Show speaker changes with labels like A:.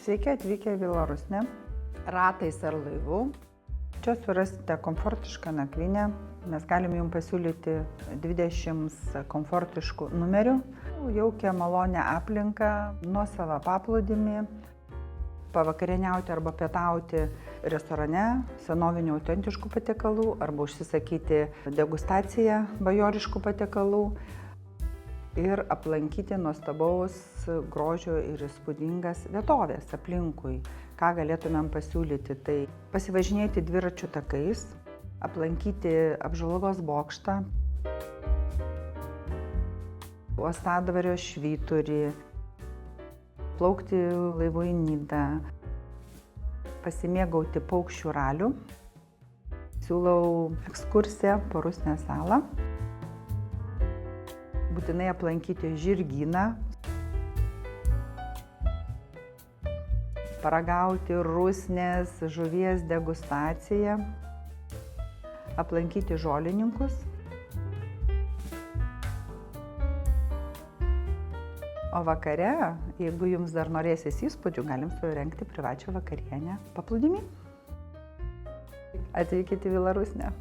A: Sveiki atvykę į Vila Rusnė, ratais ar laivu. Čia surasite komfortišką nakvynę. Mes galime jums pasiūlyti 20 komfortiškų numerių. Jaukią malonę aplinką, nuosavą paplūdimį, pavakarieniauti arba pietauti restorane, senovinių autentiškų patiekalų arba užsisakyti degustaciją bajoriškų patiekalų ir aplankyti nuostabaus grožio ir įspūdingas vietovės aplinkui. Ką galėtumėm pasiūlyti, tai pasivažinėti dviračių takais, aplankyti Apžvalgos bokštą, Uostadvario švyturį, plaukti laivu į Nidą, pasimėgauti paukščių ralių. Siūlau ekskursiją po Rusnės salą. Būtinai aplankyti žirgyną, paragauti Rusnės žuvies degustaciją, aplankyti žolininkus, o vakare, jeigu jums dar norėsis įspūdžių, galim surengti privačią vakarienę paplūdimy. Atvykite į Vila Rusnę.